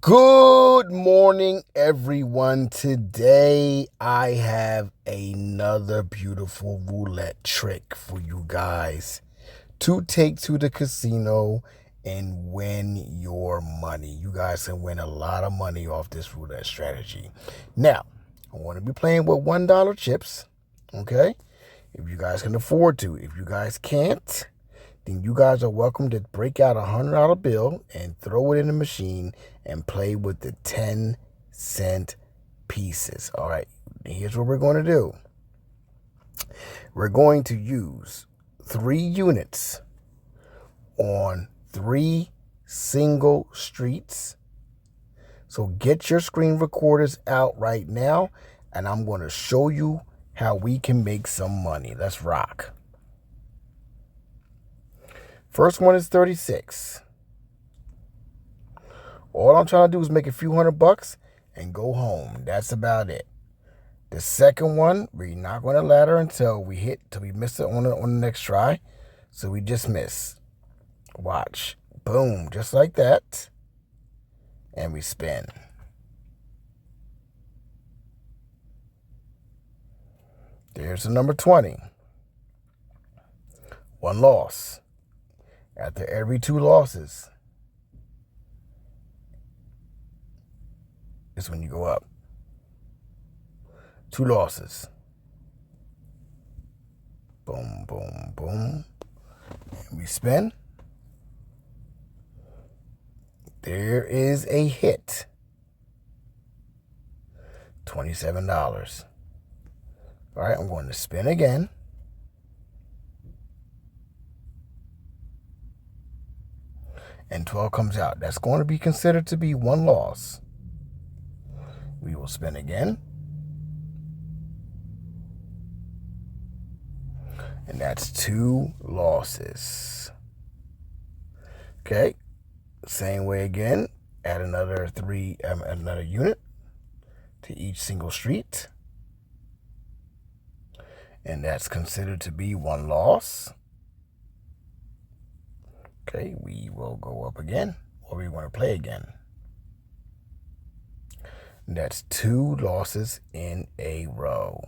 Good morning, everyone. Today I have another beautiful roulette trick for you guys to take to the casino and win your money. You guys can win a lot of money off this roulette strategy. Now, I want to be playing with $1 chips, okay? If you guys can afford to. If you guys can't, then you guys are welcome to break out a $100 bill and throw it in the machine and play with the 10-cent pieces. All right, here's what we're going to do. We're going to use 3 units on 3 single streets. So get your screen recorders out right now, and I'm going to show you how we can make some money. Let's rock. First one is 36. All I'm trying to do is make a few $100 and go home. That's about it. The second one, we're not going to ladder until we miss it on the next try. So we just miss. Watch. Boom. Just like that. And we spin. There's the number 20. 1 loss. After every 2 losses is when you go up. 2 losses. Boom, boom, boom. And we spin. There is a hit. $27. All right, I'm going to spin again. And 12 comes out. That's going to be considered to be 1 loss. We will spin again. And that's 2 losses. Okay. Same way again. Add another another unit to each single street. And that's considered to be 1 loss. Okay, we will go up again, or we want to play again. That's 2 losses in a row.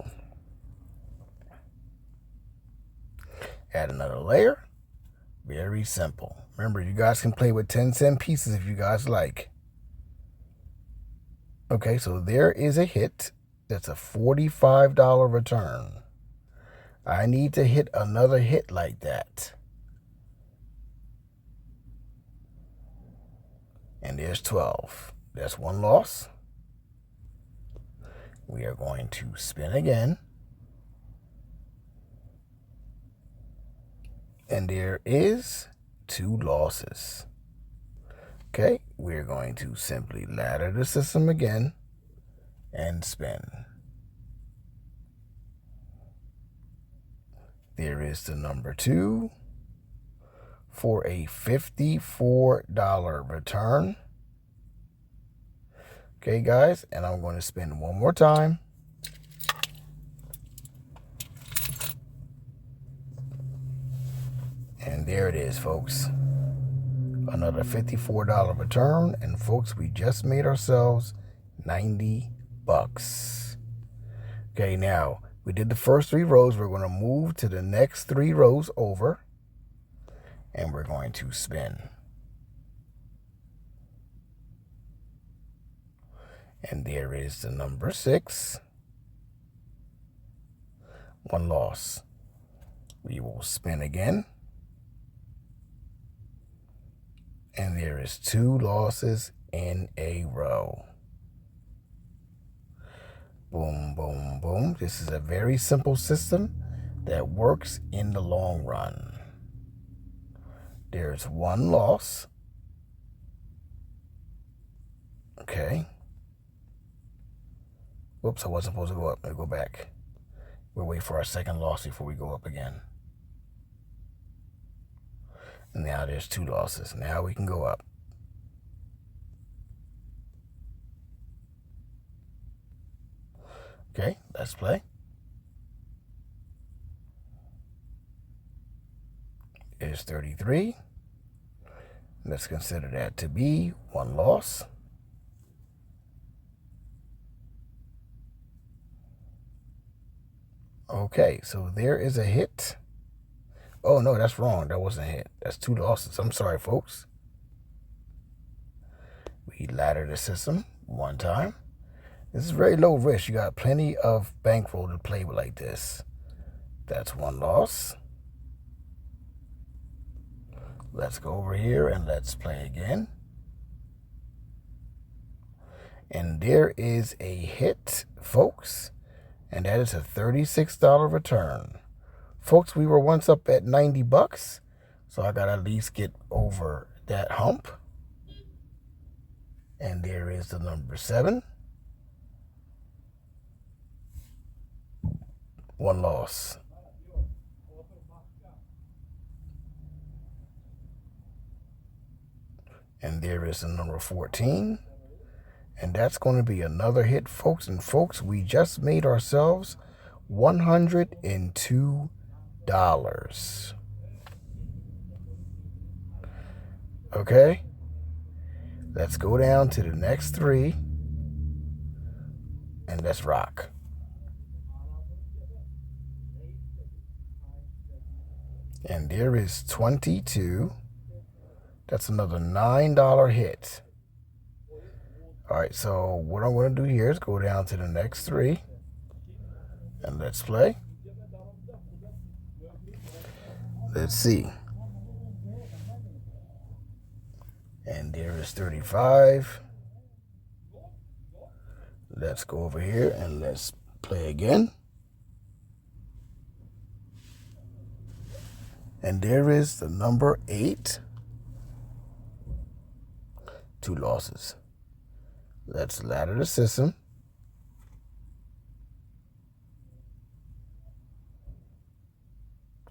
Add another layer. Very simple. Remember, you guys can play with 10-cent pieces if you guys like. Okay, so there is a hit. That's a $45 return. I need to hit another hit like that. And there's 12. That's 1 loss. We are going to spin again. And there is 2 losses. Okay, we're going to simply ladder the system again and spin. There is the number 2. For a $54 return. Okay, guys, and I'm going to spin one more time. And there it is, folks. Another $54 return. And, folks, we just made ourselves $90. Okay, now, we did the first 3 rows. We're going to move to the next 3 rows over. And we're going to spin. And there is the number 6. 1 loss. We will spin again. And there is 2 losses in a row. Boom, boom, boom. This is a very simple system that works in the long run. There's 1 loss. Okay. Whoops, I wasn't supposed to go up. Let me go back. We'll wait for our second loss before we go up again. And now there's 2 losses. Now we can go up. Okay, let's play. Is 33. Let's consider that to be 1 loss. Okay, so there is a hit. Oh, no, that's wrong. That wasn't a hit. That's 2 losses. I'm sorry, folks. We ladder the system 1 time. This is very low risk. You got plenty of bankroll to play with like this. That's 1 loss. Let's go over here and let's play again. And there is a hit, folks. And that is a $36 return. Folks, we were once up at 90 bucks. So I got to at least get over that hump. And there is the number 7. 1 loss. And there is the number 14. And that's going to be another hit, folks. And folks, we just made ourselves $102. Okay? Let's go down to the next 3. And let's rock. And there is 22. That's another $9 hit. All right, so what I'm going to do here is go down to the next 3. And let's play. Let's see. And there is 35. Let's go over here and let's play again. And there is the number 8. 2 losses. Let's ladder the system.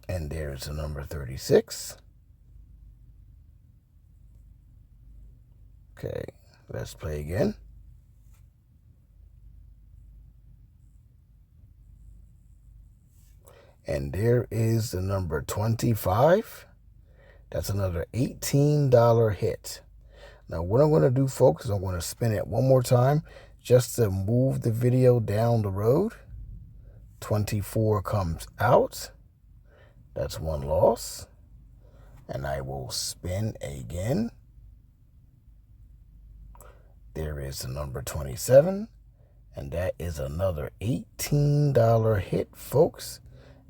And there's the number 36. Okay, let's play again. And there is the number 25. That's another $18 hit. Now, what I'm going to do, folks, is I'm going to spin it one more time just to move the video down the road. 24 comes out. That's 1 loss. And I will spin again. There is the number 27. And that is another $18 hit, folks.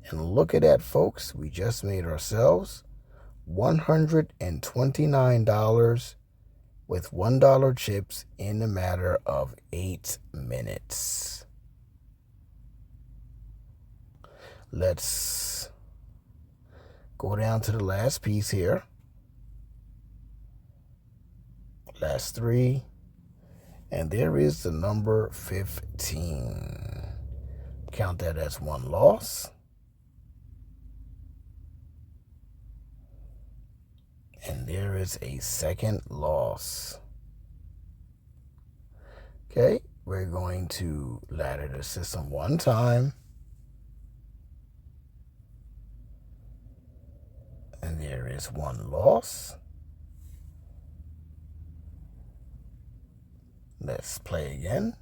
And look at that, folks. We just made ourselves $129 with $1 chips in a matter of 8 minutes. Let's go down to the last piece here. Last 3. And there is the number 15. Count that as 1 loss. And there is a 2nd loss. Okay, we're going to ladder the system 1 time. And there is 1 loss. Let's play again.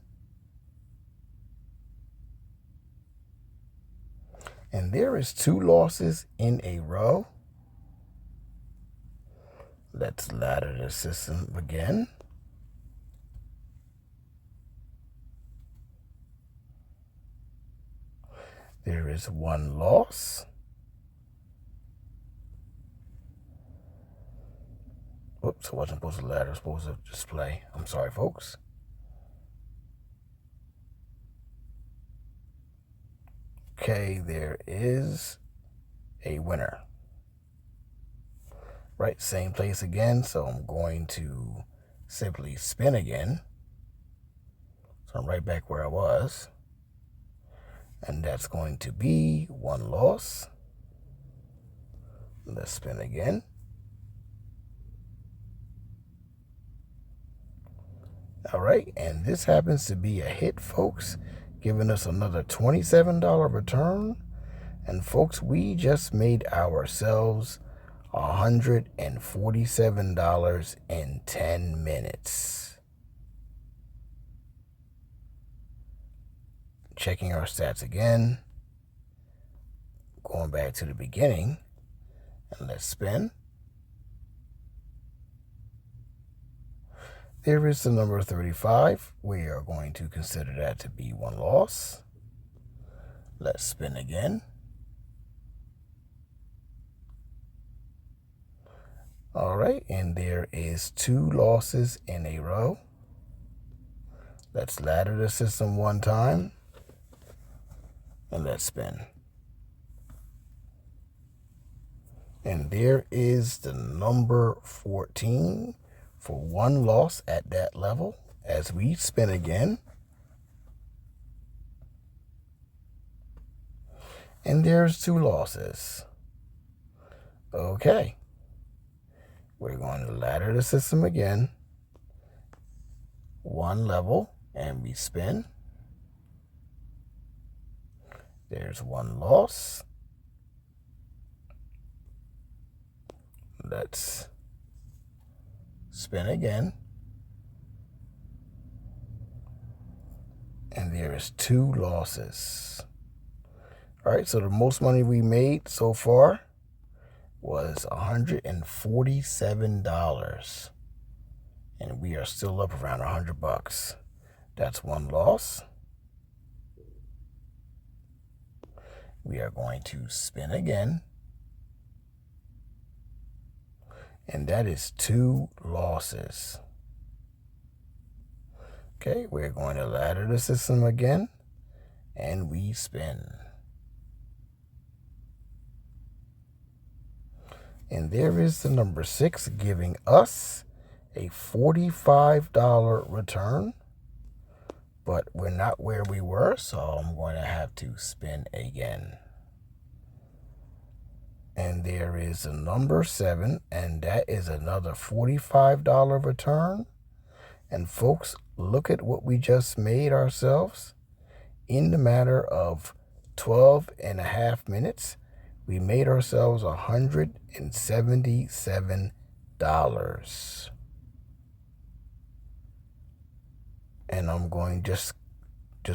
And there is 2 losses in a row. Let's ladder the system again. There is 1 loss. Oops, I wasn't supposed to ladder, I was supposed to just play. I'm sorry, folks. Okay, there is a winner. Right, same place again, so I'm going to simply spin again. So I'm right back where I was. And that's going to be 1 loss. Let's spin again. All right, and this happens to be a hit, folks, giving us another $27 return. And folks, we just made ourselves $147 in 10 minutes. Checking our stats again. going back to the beginning, and let's spin. There is the number 35. We are going to consider that to be one loss. Let's spin again. All right, and there is 2 losses in a row. Let's ladder the system one time, and let's spin. And there is the number 14 for 1 loss at that level. As we spin again. And there's 2 losses. Okay. We're going to ladder the system again. 1 level, and we spin. There's 1 loss. Let's spin again. And there is 2 losses. All right, so the most money we made so far was $147. And we are still up around $100. That's 1 loss. We are going to spin again. And that is 2 losses. Okay, we're going to ladder the system again. And we spin. And there is the number 6 giving us a $45 return. But we're not where we were, so I'm going to have to spin again. And there is a number 7, and that is another $45 return. And folks, look at what we just made ourselves. In the matter of 12.5 minutes, we made ourselves $177. And I'm going just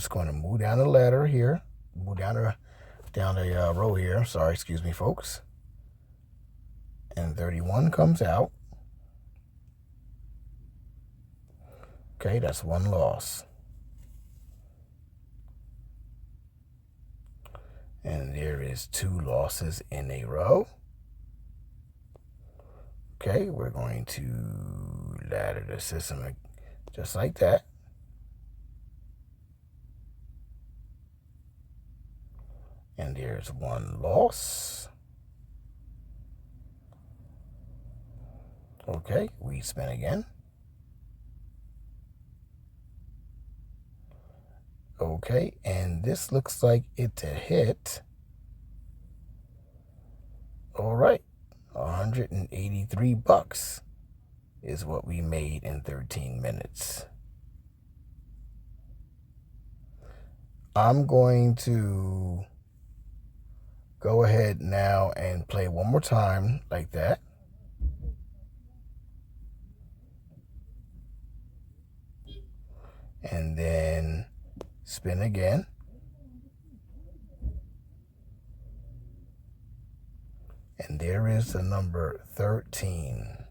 going to move down the ladder here, move down the row here. Sorry, excuse me, folks. And 31 comes out. Okay, that's 1 loss. And there is 2 losses in a row. Okay, we're going to ladder the system just like that. And there's 1 loss. Okay, we spin again. Okay, and this looks like it's a hit. All right, $183 is what we made in 13 minutes. I'm going to go ahead now and play one more time like that. And then spin again. And there is the number 13.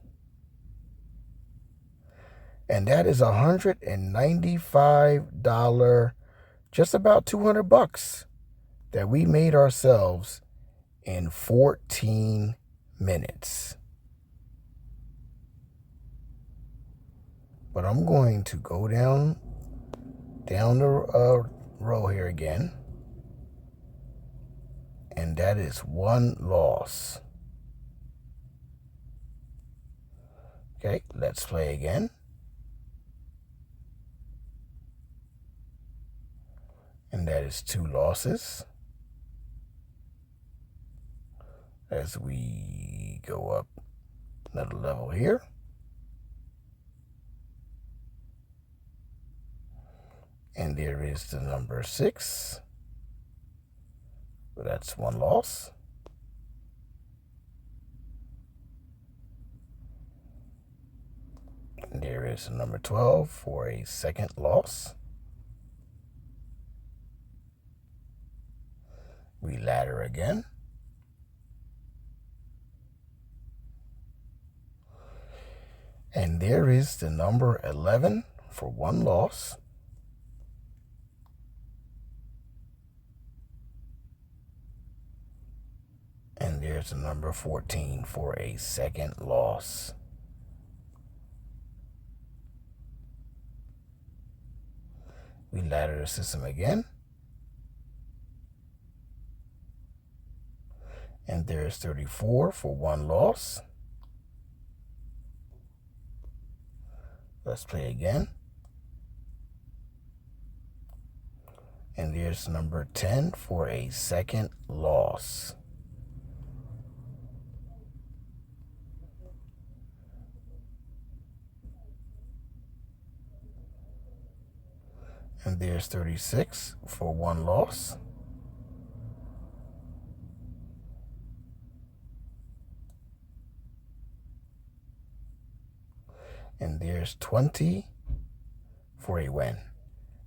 And that is $195, just about $200 that we made ourselves in 14 minutes. But I'm going to go down the row here again. And that is 1 loss. Okay, let's play again. And that is 2 losses. As we go up another level here. And there is the number 6. So that's 1 loss. And there is the number 12 for a 2nd loss. We ladder again. And there is the number 11 for one loss. And there's the number 14 for a second loss. We ladder the system again. And there's 34 for one loss. Let's play again. And there's number 10 for a second loss. And there's 36 for one loss. And there's 20 for a win.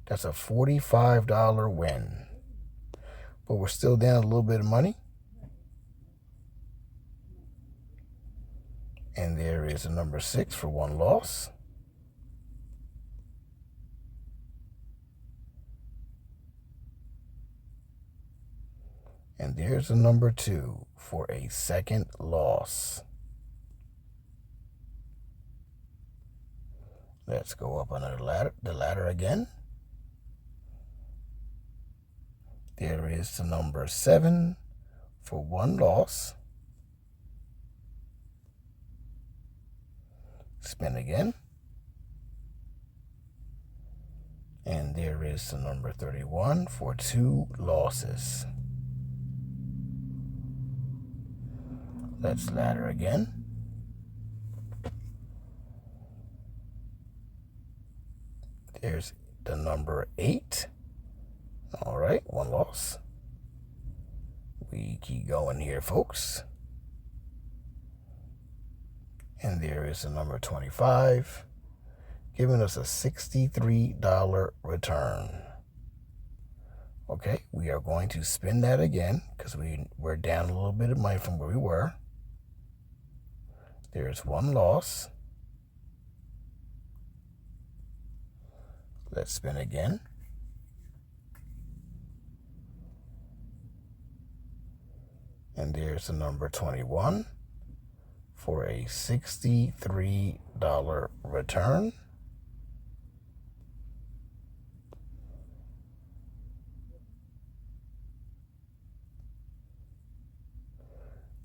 That's a $45 win. But we're still down a little bit of money. And there is a number 6 for one loss. And there's a number 2 for a second loss. Let's go up another the ladder again. There is the number 7 for one loss. Spin again. And there is the number 31 for 2 losses. Let's ladder again. There's the number 8. All right, one loss. We keep going here, folks. And there is the number 25, giving us a $63 return. Okay, we are going to spin that again because we're down a little bit of money from where we were. There's one loss. Let's spin again. And there's the number 21 for a $63 return.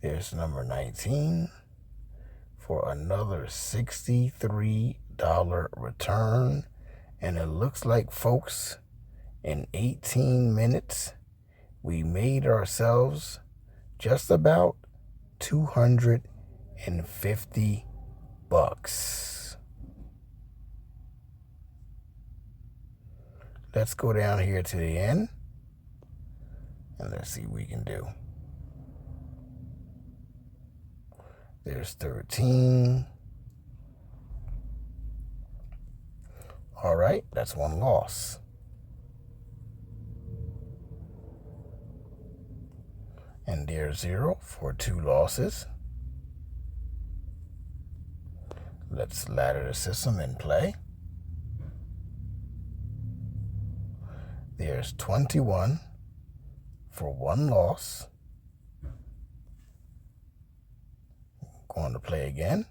There's number 19 for another $63 return. And it looks like, folks, in 18 minutes, we made ourselves just about $250. Let's go down here to the end and let's see what we can do. There's 13. All right, that's one loss. And there's 0 for 2 losses. Let's ladder the system and play. There's 21 for 1 loss. Going to play again.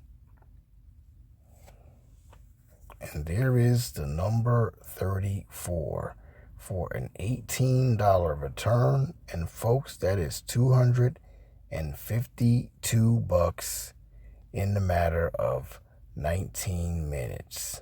And there is the number 34 for an $18 return. And folks, that is $252 in the matter of 19 minutes.